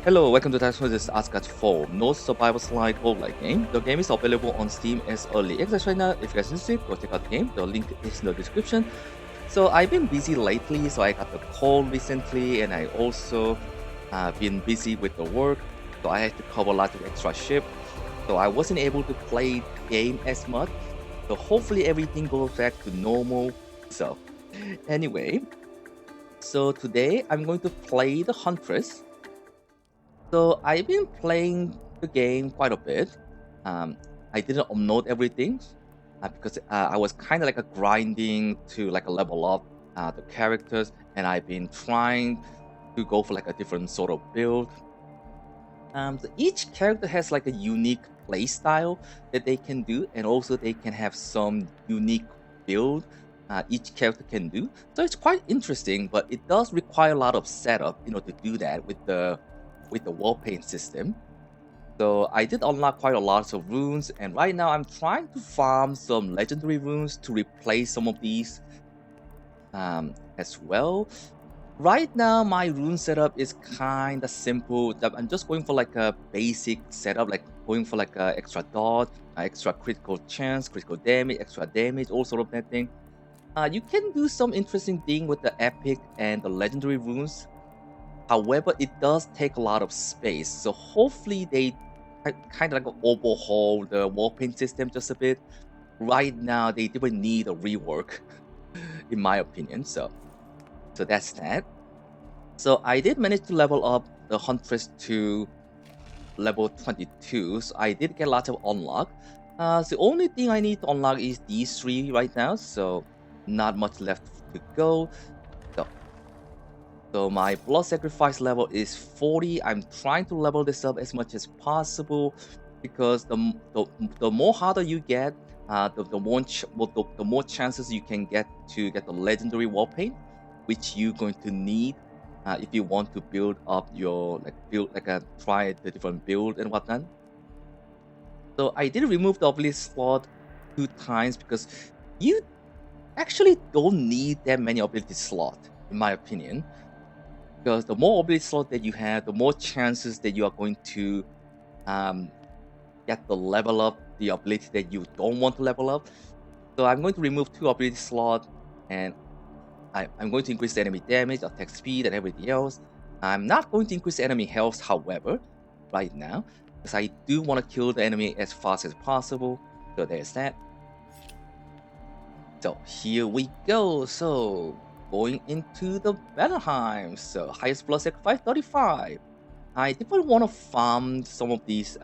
Hello, welcome to Part4. This is Asgard 4, Norse Survivors-like Roguelite game. The game is available on Steam as early access right now. If you guys are interested, go check out the game. The link is in the description. So I've been busy lately, so I got the call recently, and I also been busy with the work, so I had to cover a lot of extra shift. So I wasn't able to play the game as much. So hopefully everything goes back to normal. So anyway, so today I'm going to play the Huntress. So I've been playing the game quite a bit. I didn't upload everything because I was kind of like a grinding to like a level up the characters, and I've been trying to go for like a different sort of build. So each character has like a unique play style that they can do, and also they can have some unique build each character can do. So it's quite interesting, but it does require a lot of setup, to do that with the wall paint system. So I did unlock quite a lot of runes, and right now I'm trying to farm some legendary runes to replace some of these as well. Right now my rune setup is kind of simple. I'm just going for like a basic setup, like going for like a extra dodge, extra critical chance, critical damage, extra damage, all sort of that thing. You can do some interesting thing with the epic and the legendary runes. However, it does take a lot of space, so hopefully they kind of like overhaul the wall paint system just a bit. Right now, they definitely need a rework, in my opinion. So that's that. So I did manage to level up the Huntress to level 22. So I did get lots of unlock. The only thing I need to unlock is these three right now. So not much left to go. So my blood sacrifice level is 40. I'm trying to level this up as much as possible because the more harder you get, the more chances you can get to get the legendary wall paint, which you're going to need if you want to build up your try the different build and whatnot. So I did remove the ability slot 2 times because you actually don't need that many ability slots, in my opinion. Because the more ability slot that you have, the more chances that you are going to get the level up, the ability that you don't want to level up. So I'm going to remove 2 ability slots, and I'm going to increase the enemy damage, attack speed, and everything else. I'm not going to increase enemy health, however, right now, because I do want to kill the enemy as fast as possible. So there's that. So here we go. So going into the Vanaheim. So highest blood sacrifice 35. I definitely want to farm some of these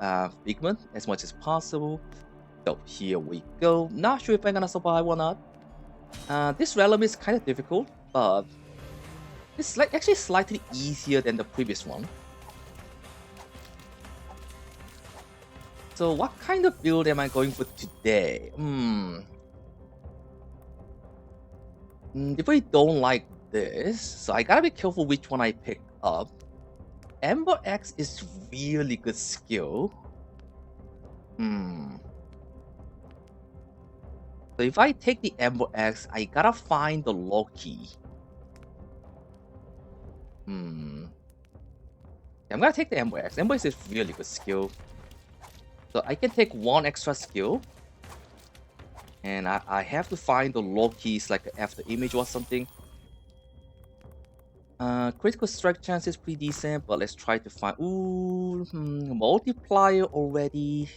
pigment as much as possible. So here we go. Not sure if I'm gonna survive or not. This realm is kind of difficult, but it's like actually slightly easier than the previous one. So what kind of build am I going for today? Definitely don't like this, so I gotta be careful which one I pick up. Ember X is really good skill. So if I take the Ember X, I gotta find the Loki. I'm gonna take the Ember X. Ember X is really good skill. So I can take 1 extra skill. And I have to find the Loki's like after image or something. Critical strike chance is pretty decent, but let's try to find. Multiplier already.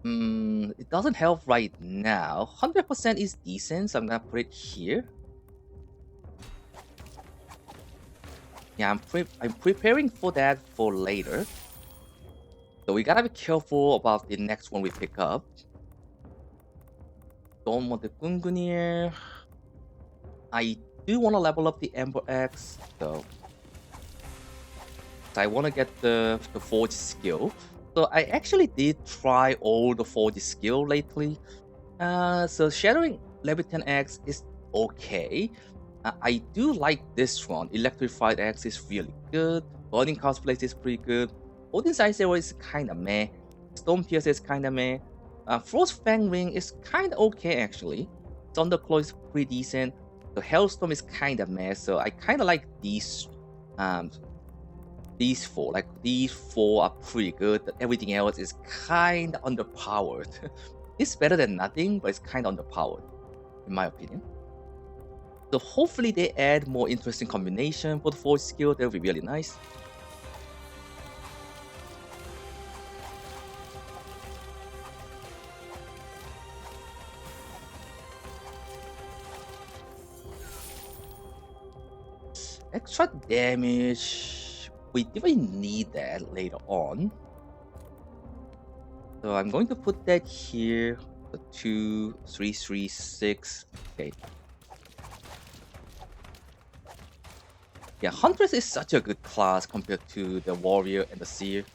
It doesn't help right now. 100% is decent, so I'm gonna put it here. Yeah, I'm preparing for that for later. So we gotta be careful about the next one we pick up. Don't want the Gungunir. I do want to level up the Ember X, so I want to get the Forge skill. So I actually did try all the Forge skill lately. So Shattering Leviathan X is okay. I do like this one. Electrified X is really good. Burning Cosplay is pretty good. Odin's Ice Arrow is kinda meh. Stone Pierce is kinda meh. Frost Fang Ring is kinda okay actually. Thunderclaw is pretty decent. The Hellstorm is kinda meh, so I kinda like these Um, these four, like these four, are pretty good. But everything else is kind of underpowered. It's better than nothing, but it's kind of underpowered, in my opinion. So hopefully they add more interesting combination for the force skill. That would be really nice. Extra damage. We definitely need that later on. So I'm going to put that here. The 2, 3, 3, 6. Okay. Yeah, Huntress is such a good class compared to the Warrior and the Seer.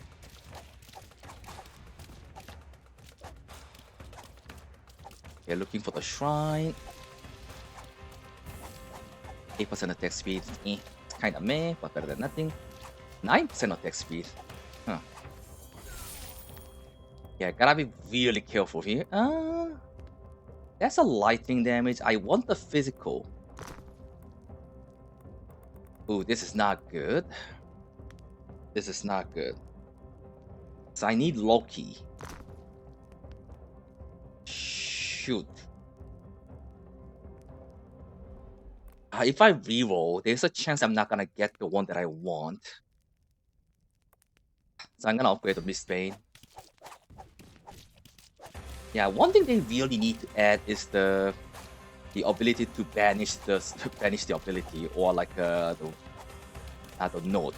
Okay, looking for the Shrine. 8% attack speed. It's kind of meh, but better than nothing. 9% attack speed. Huh. Yeah, gotta be really careful here. That's a lightning damage. I want the physical. Ooh, this is not good. This is not good. So I need Loki. Shoot. If I reroll, there's a chance I'm not gonna get the one that I want. So I'm gonna upgrade the Mistbane. Yeah, one thing they really need to add is the ability to banish the ability, or like the note.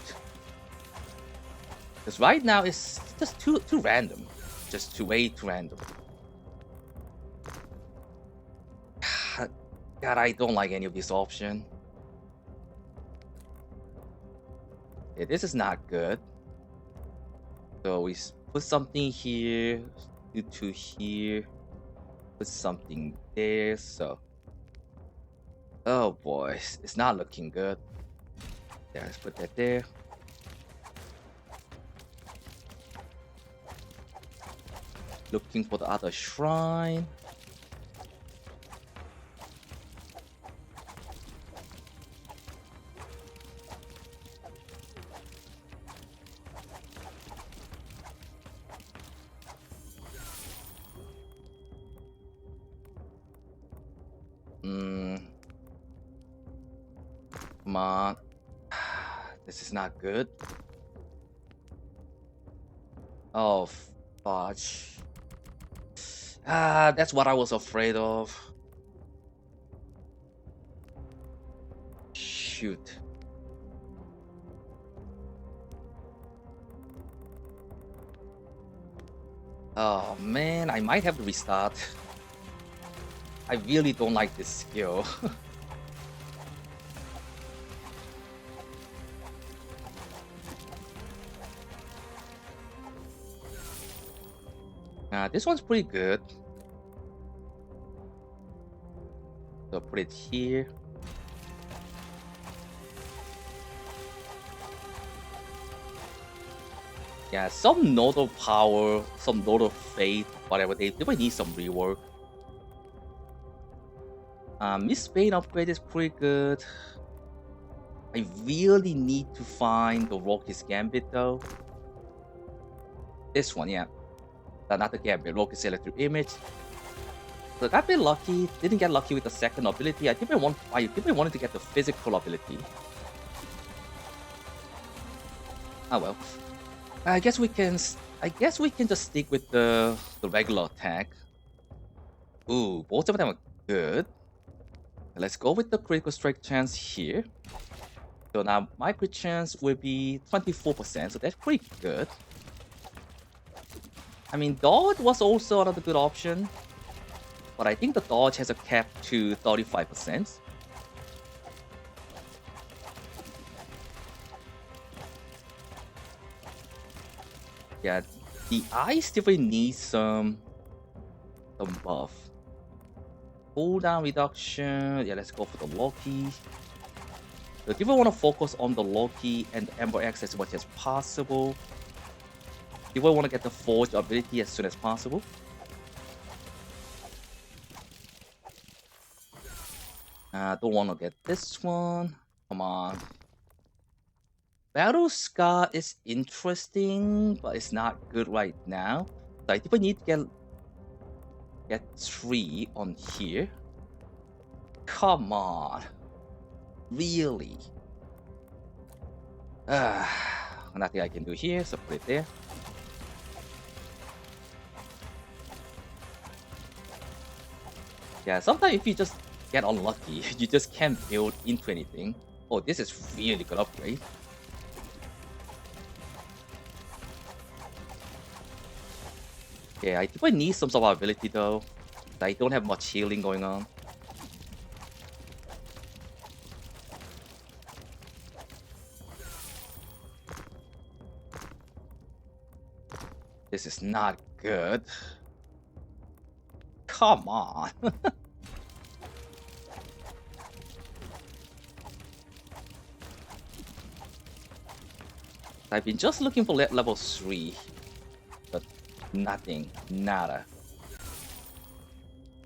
Because right now it's just too random, just way too random. God, I don't like any of this option. Yeah, this is not good. So we put something here, do 2 here, put something there. So, oh boy, it's not looking good. Yeah, let's put that there. Looking for the other shrine. Come on. This is not good. Oh, fudge. That's what I was afraid of. Shoot. Oh man, I might have to restart. I really don't like this skill. This one's pretty good. So put it here. Yeah, some Node of Power, some Node of Faith, whatever, they might need some rework. Miss Bane upgrade is pretty good. I really need to find the Rocket's Gambit though. This one, yeah. Not the Gambit, Rocket's Electric Image. So got a bit lucky, didn't get lucky with the second ability. I think I wanted to get the physical ability. Oh well. I guess we can just stick with the regular attack. Ooh, both of them are good. Let's go with the critical strike chance here. So now my crit chance will be 24%, so that's pretty good. I mean, dodge was also another good option, but I think the dodge has a cap to 35%. Yeah, the ice definitely needs some buff. Cooldown reduction. Yeah, let's go for the Loki. So if you want to focus on the Loki and the Ember X as much as possible, you will want to get the Forge ability as soon as possible. Don't want to get this one. Come on. Battle Scar is interesting, but it's not good right now. So I think we need to get 3 on here. Come on. Really? Nothing I can do here, so put it there. Yeah, sometimes if you just get unlucky, you just can't build into anything. Oh, this is really good upgrade. Yeah, I think I need some survivability though. I don't have much healing going on. This is not good. Come on. I've been just looking for level 3, but nothing, nada.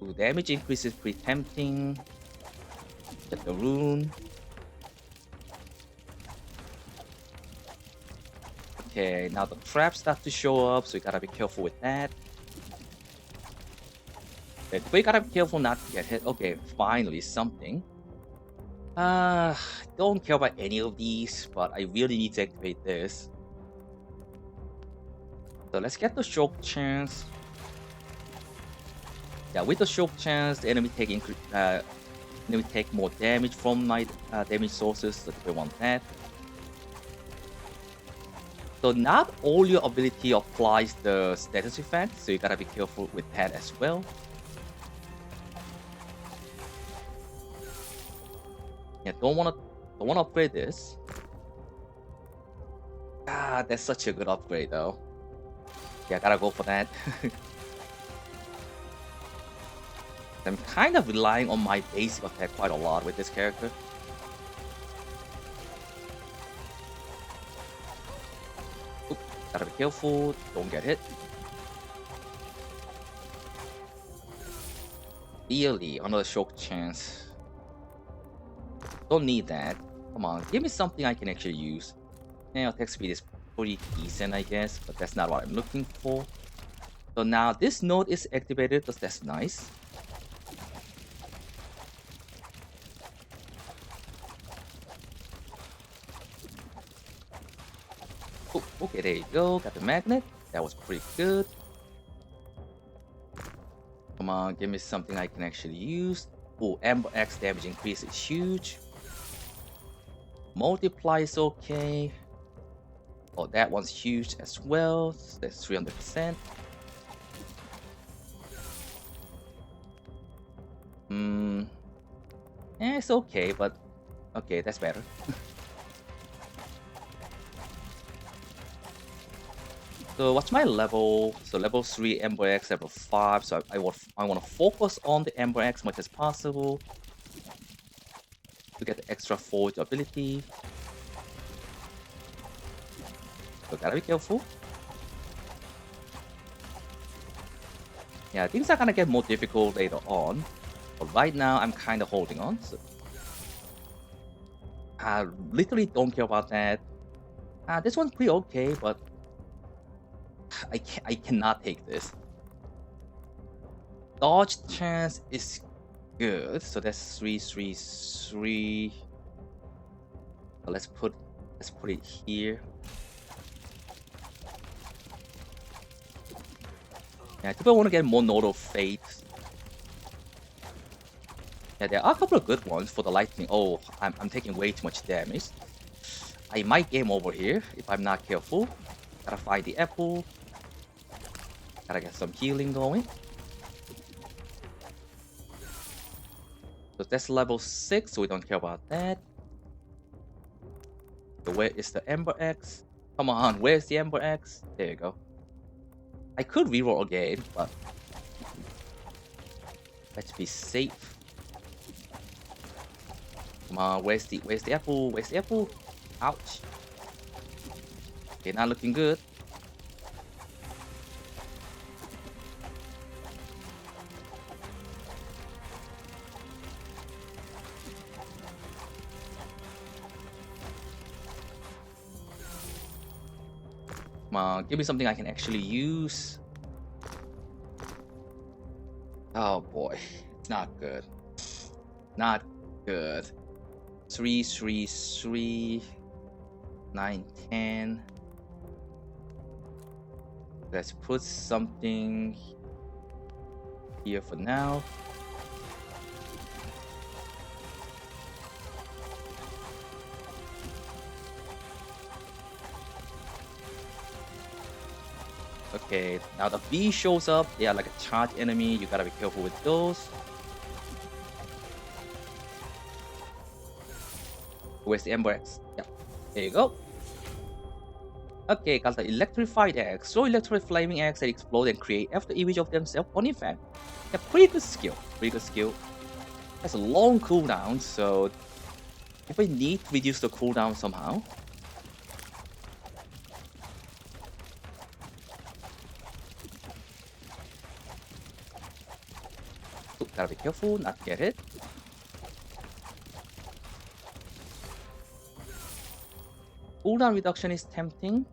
Ooh, damage increase is pretty tempting. Get the rune. Okay, now the traps start to show up, so you gotta be careful with that. But we gotta be careful not to get hit. Okay, finally something. Don't care about any of these, but I really need to activate this. So let's get the shock chance. Yeah, with the shock chance, the enemy take more damage from my damage sources, so we want that. So not all your ability applies the status effect, so you gotta be careful with that as well. Yeah, don't wanna upgrade this. That's such a good upgrade though. Yeah, gotta go for that. I'm kind of relying on my basic attack quite a lot with this character. Oop, gotta be careful, don't get hit. Really, another shock chance. Don't need that. Come on, give me something I can actually use. Yeah, attack speed is pretty decent, I guess, but that's not what I'm looking for. So now this node is activated, so that's nice. Oh, okay, there you go. Got the magnet. That was pretty good. Come on, give me something I can actually use. Oh, X damage increase is huge. Multiply is okay. Oh, that one's huge as well. That's 300%. It's okay, but okay, that's better. So what's my level? So level 3 Ember X, level 5. So I want to focus on the Ember X much as possible to get the extra forge ability. So gotta be careful. Yeah, things are gonna get more difficult later on. But right now I'm kind of holding on. So I literally don't care about that. This one's pretty okay, but I cannot take this. Dodge chance is good, so that's 333. Let's put it here. Yeah, people want to get more Node of Fate. Yeah, there are a couple of good ones for the lightning. Oh, I'm taking way too much damage. I might game over here if I'm not careful. Gotta find the apple. Gotta get some healing going. So that's level 6, so we don't care about that. So where is the Ember X? Come on, where's the Ember X? There you go. I could reroll again, but let's be safe. Come on, where's the apple? Where's the apple? Ouch. Okay, not looking good. Come on, give me something I can actually use. Oh boy, it's not good. Not good. 3, 3, 3, 9, 10. Let's put something here for now. Okay, now the bee shows up. They are like a charged enemy. You gotta be careful with those. Where's the Embark? Yeah, there you go. Okay, got the electrified eggs. Throw electric flaming eggs that explode and create after image of themselves on impact. Yeah, pretty good skill. Pretty good skill. Has a long cooldown, so if I need to reduce the cooldown somehow. Oh, gotta be careful, not get it. Cooldown reduction is tempting.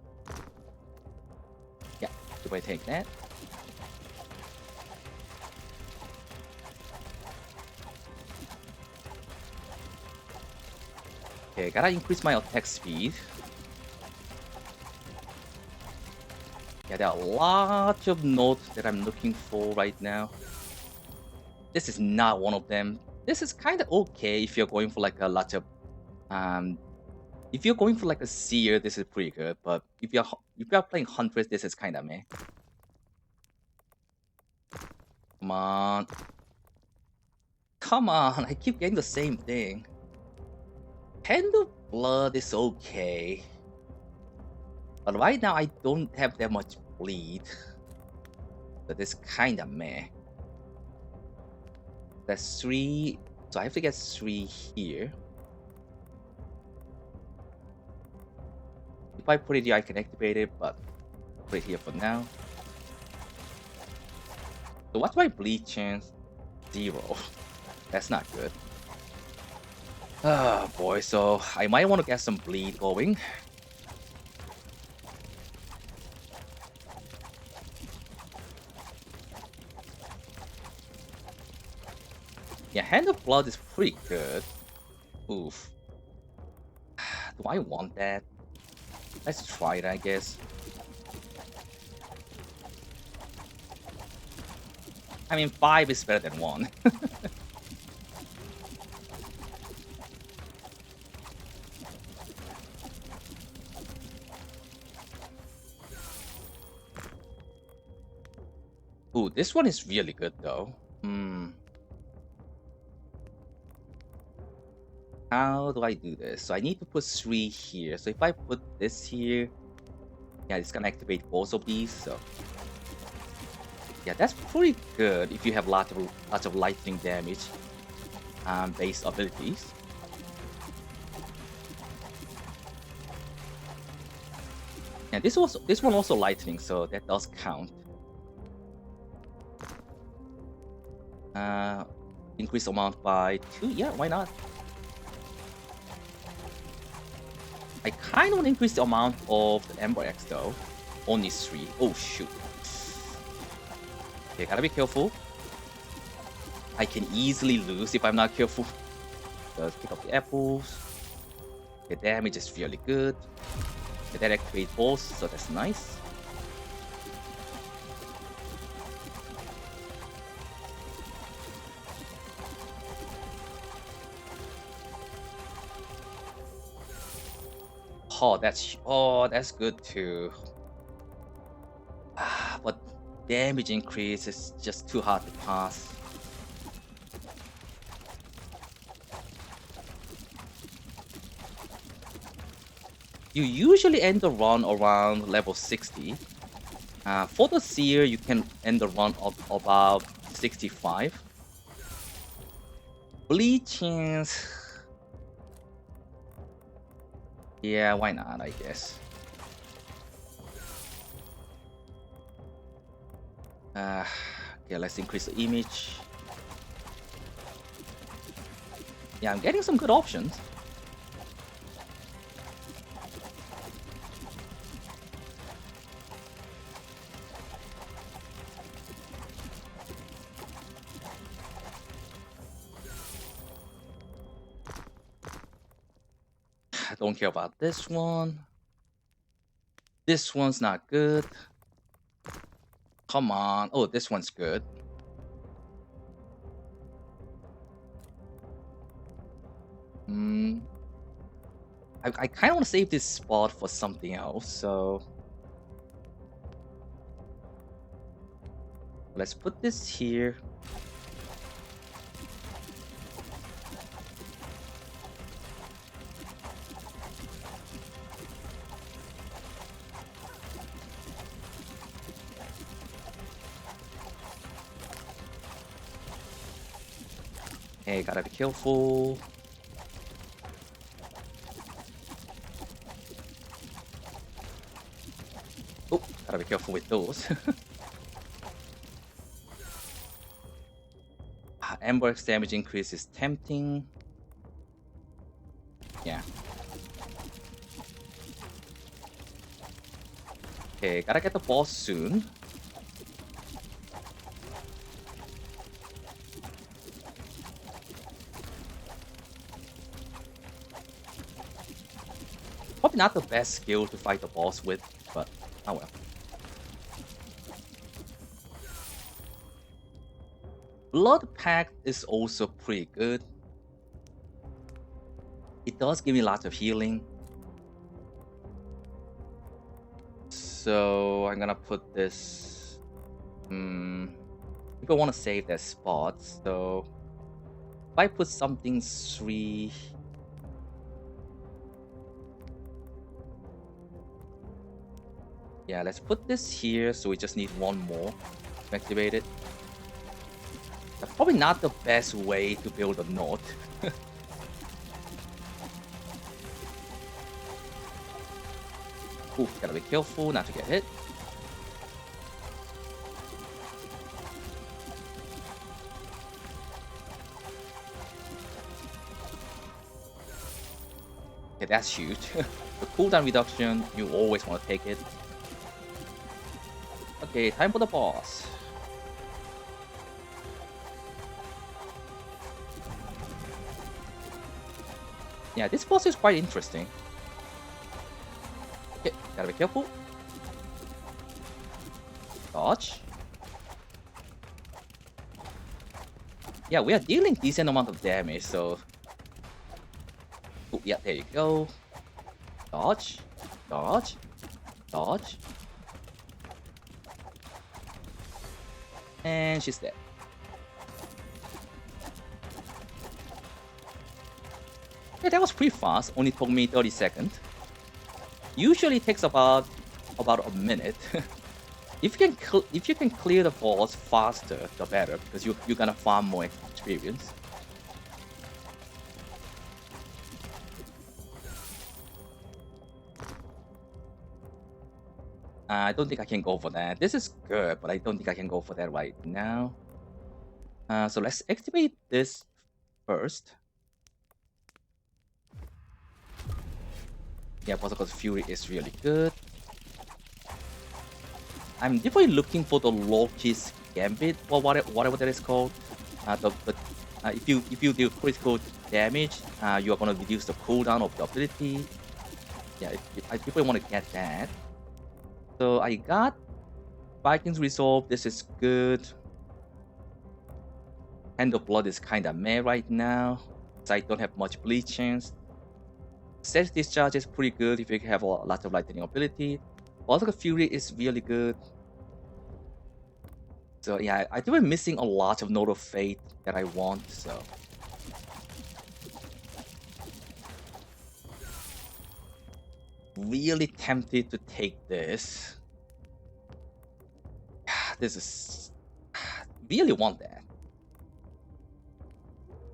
Yeah, if I take that. Okay, gotta increase my attack speed. Yeah, there are lots of notes that I'm looking for right now. This is not one of them. This is kind of okay if you're going for like a lot of if you're going for like a seer, this is pretty good. But if you're playing Huntress, this is kind of meh. Come on, come on! I keep getting the same thing. Hand of Blood is okay, but right now I don't have that much bleed, so this kind of meh. That's 3, so I have to get 3 here. If I put it here, I can activate it, but I'll put it here for now. So what's my bleed chance? 0. That's not good. Oh boy, so I might want to get some bleed going. Yeah, Hand of Blood is pretty good. Oof. Do I want that? Let's try it, I guess. I mean, 5 is better than 1. Ooh, this one is really good though. How do I do this? So I need to put 3 here. So if I put this here, yeah, it's gonna activate both of these. So yeah, that's pretty good if you have lots of lightning damage based abilities. And this one also lightning, so that does count. Increase amount by 2. Yeah, why not? I kind of want to increase the amount of the Embark though. Only 3. Oh shoot. Okay, gotta be careful. I can easily lose if I'm not careful. Let's pick up the apples. The damage is really good. That activates both, so that's nice. Oh, that's good too. But damage increase is just too hard to pass. You usually end the run around level 60. For the Seer, you can end the run of about 65. Bleed chance. Yeah, why not, I guess. Okay, let's increase the image. Yeah, I'm getting some good options. Don't care about this one. This one's not good. Come on. Oh, this one's good. I kind of want to save this spot for something else, so let's put this here. Okay, gotta be careful. Oh, gotta be careful with those. Embark's damage increase is tempting. Yeah. Okay, gotta get the boss soon. Probably not the best skill to fight the boss with, but oh well. Blood Pact is also pretty good. It does give me lots of healing. So I'm gonna put this. People want to save their spots, so if I put something 3. Yeah, let's put this here, so we just need one more to activate it. That's probably not the best way to build a node. Ooh, gotta be careful not to get hit. Okay, that's huge. The cooldown reduction, you always want to take it. Okay, time for the boss. Yeah, this boss is quite interesting. Okay, gotta be careful. Dodge. Yeah, we are dealing decent amount of damage, so... Ooh, yeah, there you go. Dodge. Dodge. Dodge. And she's dead. Yeah, that was pretty fast. Only took me 30 seconds. Usually takes about a minute. If you can clear the boss faster, the better, because you're gonna farm more experience. I don't think I can go for that. This is good, but I don't think I can go for that right now. So let's activate this first. Yeah, Berserker's Fury is really good. I'm definitely looking for the Loki's Gambit or whatever that is called. If you do critical damage, you are gonna reduce the cooldown of the ability. Yeah, I definitely want to get that. So I got Vikings Resolve. This is good. Hand of Blood is kinda meh right now, so I don't have much bleed chance. Sedge Discharge is pretty good if you have a lot of lightning ability. Berserker Fury is really good. So yeah, I think we're missing a lot of Node of Fate that I want, so... Really tempted to take this. This is... Really want that.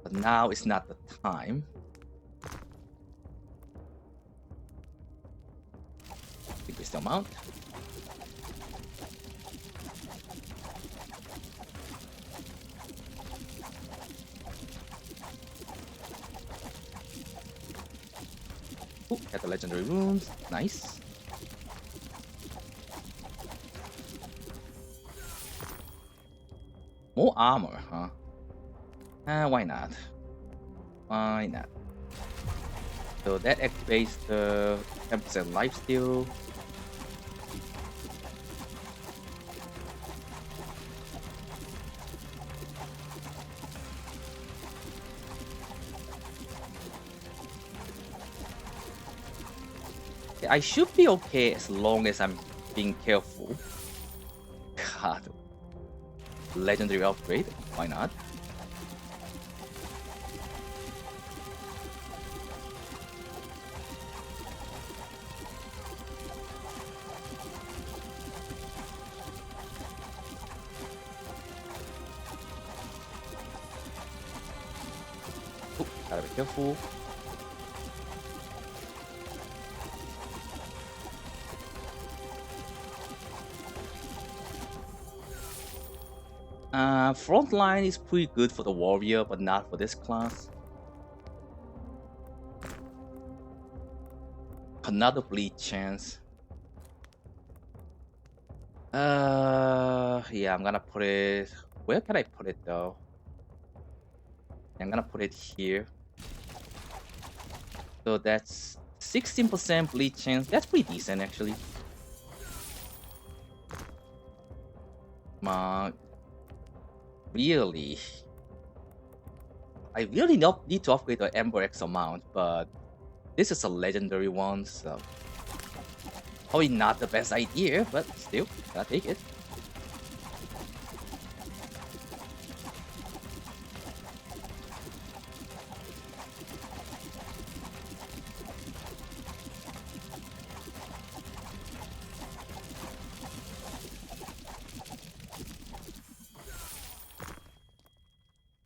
But now is not the time. Increase the amount. Ooh, got the legendary runes. Nice. More armor, huh? Why not? Why not? So that activates the 10% lifesteal. I should be okay as long as I'm being careful. God. Legendary upgrade, why not? Oh, gotta be careful. Frontline is pretty good for the warrior, but not for this class. Another bleed chance. Yeah, I'm gonna put it. Where can I put it though? I'm gonna put it here. So that's 16% bleed chance. That's pretty decent actually. Really? I really not need to upgrade the Ember X amount, but this is a legendary one, so probably not the best idea, but still, gotta take it.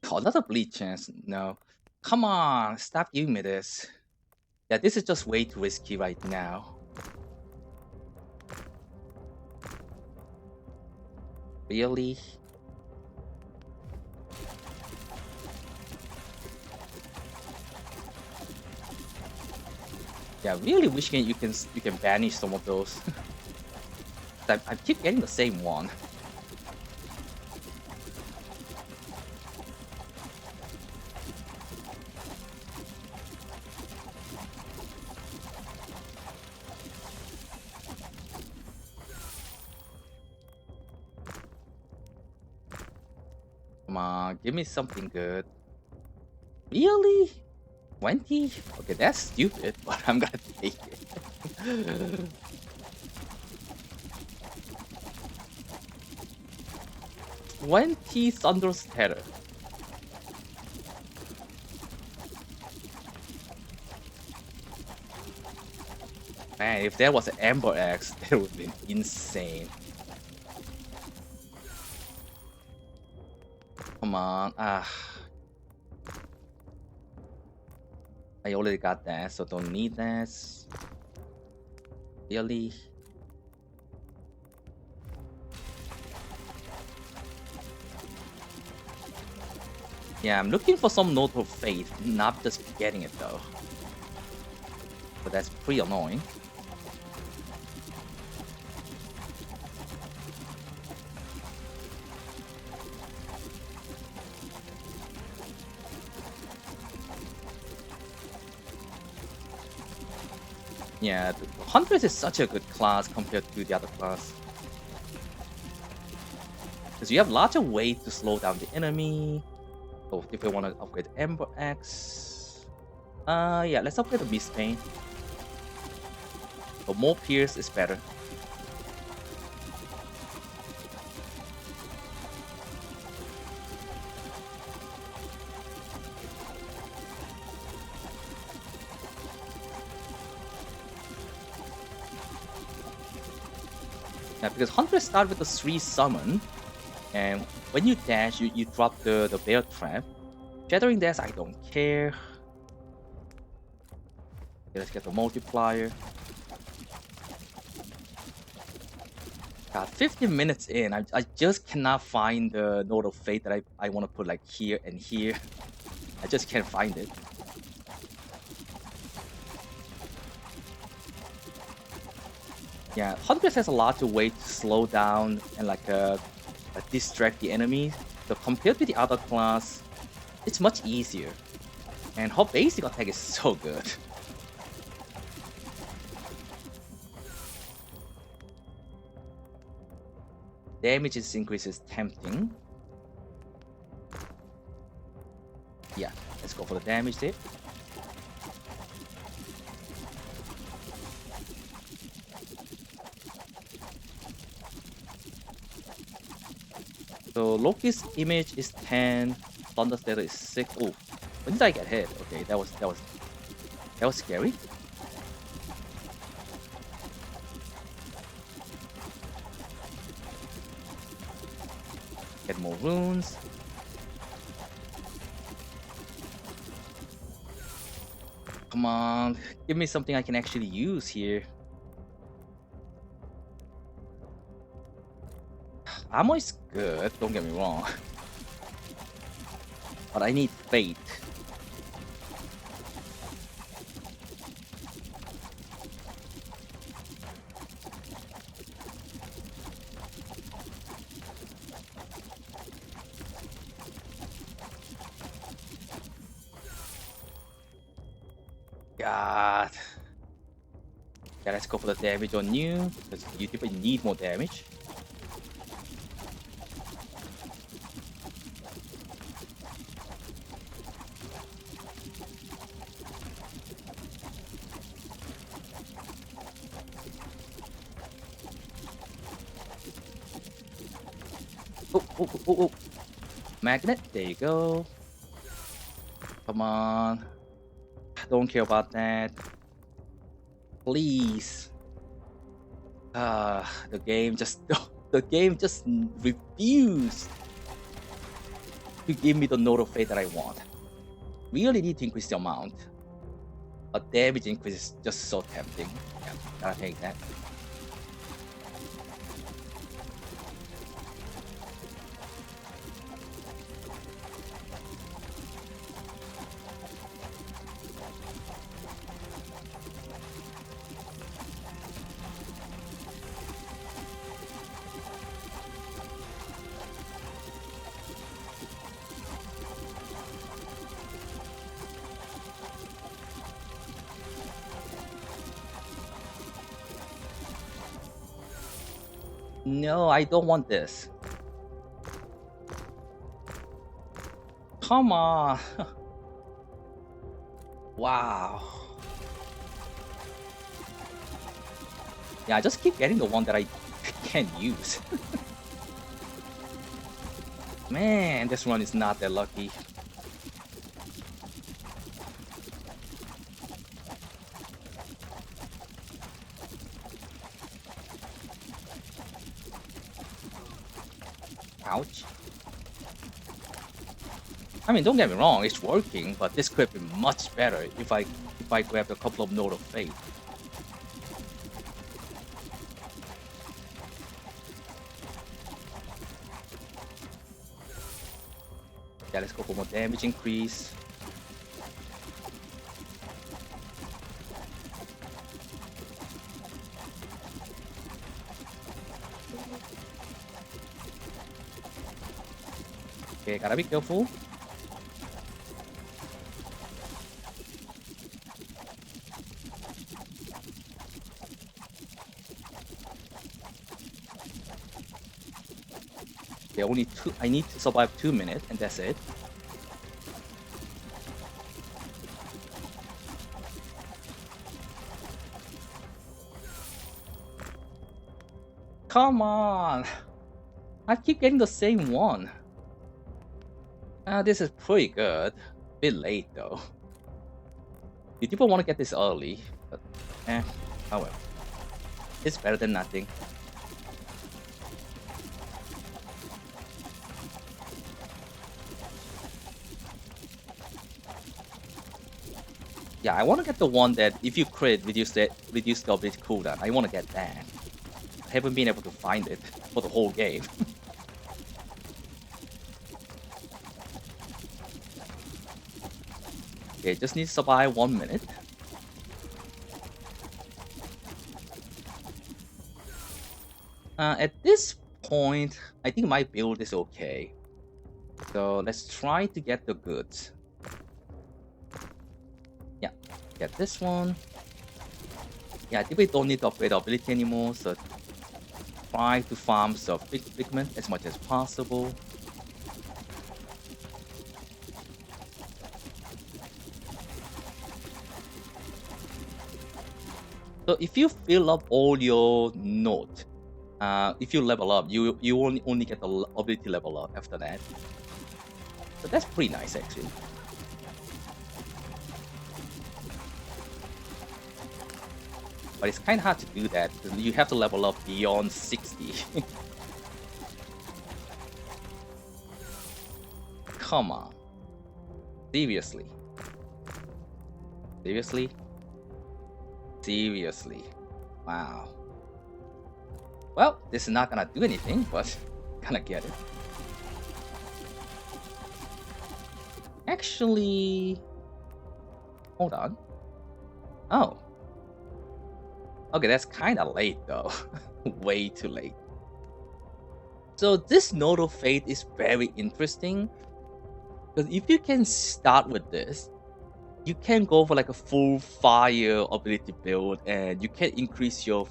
Oh, another bleed chance. No. Come on, stop giving me this. Yeah, this is just way too risky right now. Really? Yeah, really wishing you can banish some of those. I keep getting the same one. Come on, give me something good. Really? 20? Okay, that's stupid, but I'm gonna take it. 20 Thunderous Terror. Man, if there was an Ember Axe, that would have been insane. Come on. I already got that, so don't need this. Really? Yeah, I'm looking for some Note of Fate, not just getting it though. But that's pretty annoying. Yeah, Huntress is such a good class compared to the other class. Because you have lots of ways to slow down the enemy. So if we want to upgrade Ember Axe, yeah, let's upgrade the Beast Pain. But more Pierce is better. Yeah, because Huntress start with the 3 summon, and when you dash, you drop the bear trap. Shattering Dash, I don't care. Okay, let's get the multiplier. God, 15 minutes in, I just cannot find the Note of Fate that I want to put like here and here. I just can't find it. Yeah, Huntress has a lot of way to slow down and like distract the enemy. So compared to the other class, it's much easier. And her basic attack is so good. Damage increase is tempting. Yeah, let's go for the damage there. So Loki's image is 10, Thunder Stellar is 6. Oh, when did I get hit? Okay, that was scary. Get more runes. Come on, give me something I can actually use here. Ammo is good, don't get me wrong. But I need fate. God. Yeah, let's go for the damage on you, because you typically need more damage. Oh. Magnet, there you go. Come on. Don't care about that. Please. The game just refused to give me the note of fate that I want. Really need to increase the amount. A damage increase is just so tempting. Yeah, gotta take that. No, I don't want this. Come on. Wow. Yeah, I just keep getting the one that I can't use. Man, this run is not that lucky. Ouch. I mean, don't get me wrong, it's working, but this could be much better if I grabbed a couple of Note of Fate. Yeah, let's go for more damage increase. Okay, gotta be careful. Okay, only two. I need to survive 2 minutes, and that's it. Come on! I keep getting the same one. This is pretty good. Bit late though. You people want to get this early, but oh well. It's better than nothing. Yeah, I want to get the one that if you crit, reduce the ability cooldown. I want to get that. I haven't been able to find it for the whole game. Okay, just need to survive 1 minute. At this point, I think my build is okay. So let's try to get the goods. Yeah, get this one. Yeah, I think we don't need to upgrade our ability anymore, so try to farm some pigment as much as possible. So if you fill up all your nodes, if you level up, you only get the ability level up after that. So that's pretty nice actually. But it's kind of hard to do that because you have to level up beyond 60. Come on. Seriously. Seriously? Seriously. Wow. Well, this is not gonna do anything, but gonna get it. Actually... Hold on. Oh. Okay, that's kind of late though. Way too late. So this Node of Fate is very interesting. Because if you can start with this, you can go for like a full fire ability build and you can increase your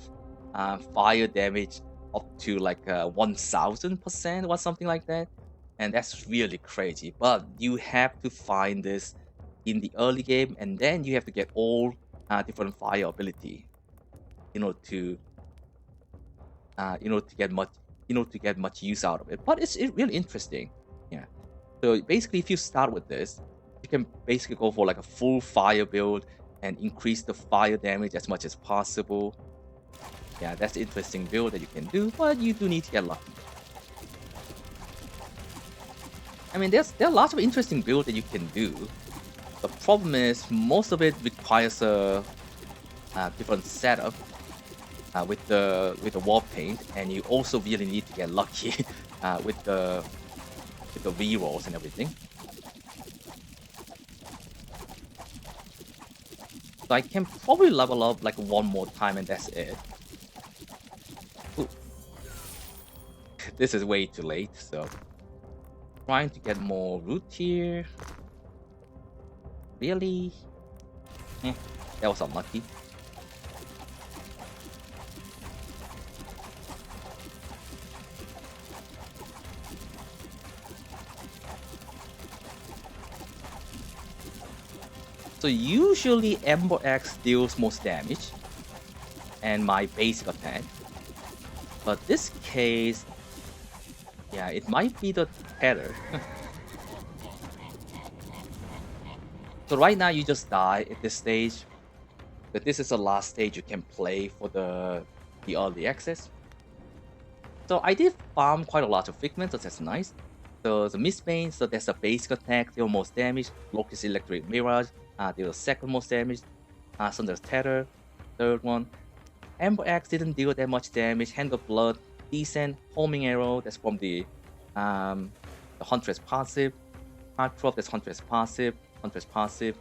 fire damage up to like 1000% or something like that. And that's really crazy. But you have to find this in the early game and then you have to get all different fire ability to get much use out of it. But it's really interesting. Yeah. So basically, if you start with this, you can basically go for like a full fire build and increase the fire damage as much as possible. Yeah, that's an interesting build that you can do, but you do need to get lucky. I mean, there are lots of interesting builds that you can do. The problem is most of it requires a different setup with the wall paint, and you also really need to get lucky with the rerolls and everything. So I can probably level up like one more time and that's it. Ooh. This is way too late, so trying to get more root here. Really? That was unlucky. So usually Embark deals most damage and my basic attack. But this case, yeah, it might be the tether. So right now you just die at this stage. But this is the last stage you can play for the early access. So I did farm quite a lot of figments, so that's nice. So the Mistbane, so that's the basic attack, deal most damage. Locust Electric Mirage, deal the second most damage. Thunder's Tether, third one. Embark didn't deal that much damage. Hand of Blood, decent. Homing Arrow, that's from the Huntress passive. Part4, that's Huntress passive. Huntress passive.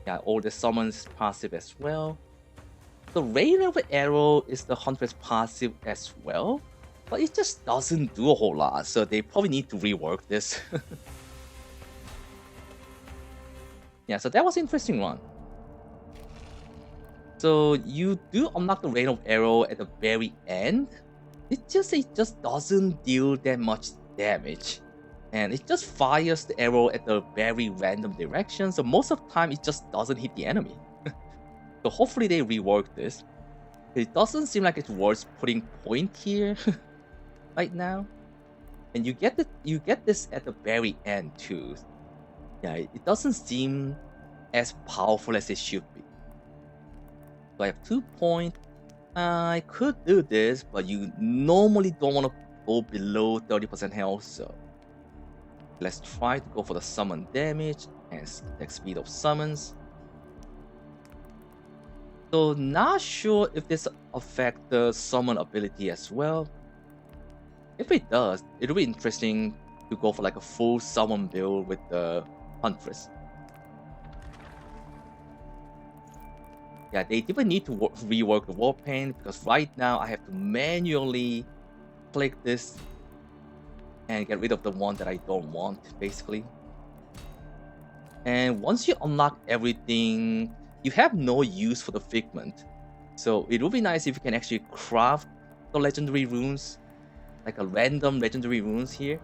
Yeah, all the summons passive as well. The Rain of Arrow is the Huntress passive as well. But it just doesn't do a whole lot, so they probably need to rework this. Yeah, so that was an interesting one. So you do unlock the Rain of Arrow at the very end. It just doesn't deal that much damage. And it just fires the arrow at a very random direction, so most of the time it just doesn't hit the enemy. So hopefully they rework this. It doesn't seem like it's worth putting point here right now. And you get this at the very end too. Yeah, it doesn't seem as powerful as it should be. So I have 2 points. I could do this, but you normally don't want to go below 30% health, so let's try to go for the summon damage and attack speed of summons. So not sure if this affects the summon ability as well. If it does, it'll be interesting to go for like a full summon build with the Huntress. Yeah, they even need to rework the war paint because right now I have to manually click this and get rid of the one that I don't want, basically. And once you unlock everything, you have no use for the figment. So it would be nice if you can actually craft the legendary runes, like a random legendary runes here,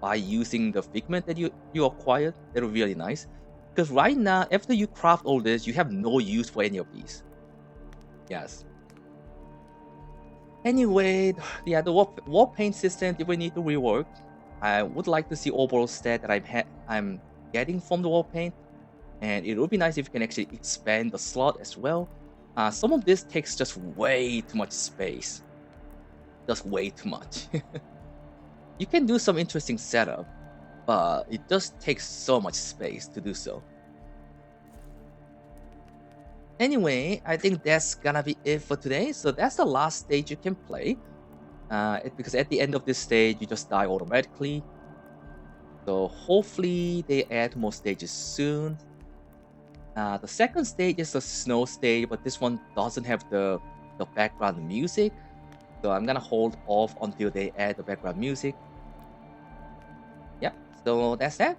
by using the figment that you acquired. That would be really nice. Because right now, after you craft all this, you have no use for any of these. Yes. Anyway, yeah, the war paint system we need to rework. I would like to see overall stat that I'm getting from the war paint, and it would be nice if you can actually expand the slot as well. Some of this takes just way too much space, just way too much. You can do some interesting setup, but it just takes so much space to do so. Anyway, I think that's gonna be it for today. So that's the last stage you can play. Because at the end of this stage, you just die automatically. So hopefully they add more stages soon. The second stage is the snow stage, but this one doesn't have the background music. So I'm gonna hold off until they add the background music. Yeah, so that's that.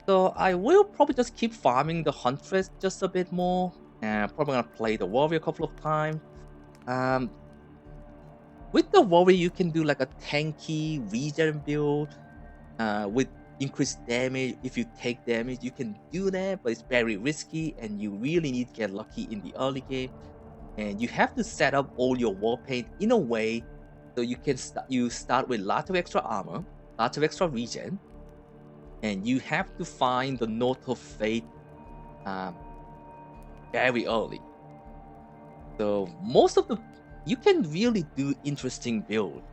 So I will probably just keep farming the Huntress just a bit more. And probably gonna play the Warrior a couple of times. With the Warrior, you can do like a tanky regen build with increased damage. If you take damage, you can do that, but it's very risky and you really need to get lucky in the early game. And you have to set up all your war paint in a way so you can start with lots of extra armor, lots of extra regen, and you have to find the Note of Fate very early. So most of you can really do interesting build.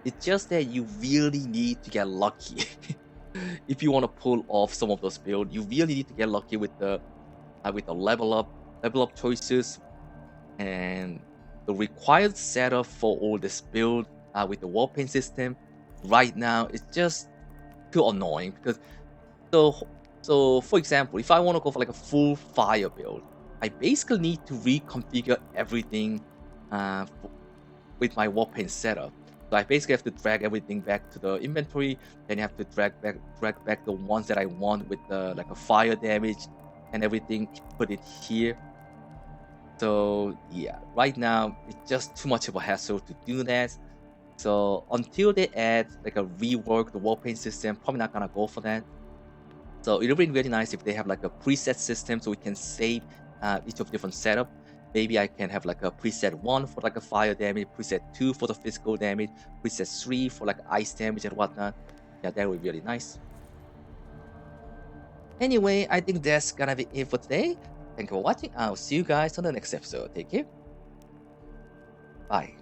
It's just that you really need to get lucky. If you want to pull off some of those builds, you really need to get lucky with the level up choices, and the required setup for all this build with the war paint system right now is just too annoying. Because so for example, if I want to go for like a full fire build, I basically need to reconfigure everything with my war paint setup. So I basically have to drag everything back to the inventory, then you have to drag back the ones that I want with the like a fire damage and everything, put it here. So yeah, right now it's just too much of a hassle to do that. So until they add like a rework the war paint system, probably not gonna go for that. So it would be really nice if they have like a preset system so we can save each of different setup. Maybe I can have like a preset 1 for like a fire damage, preset 2 for the physical damage, preset 3 for like ice damage and whatnot. Yeah, that would be really nice. Anyway, I think that's gonna be it for today. Thank you for watching. I'll see you guys on the next episode. Take care. Bye.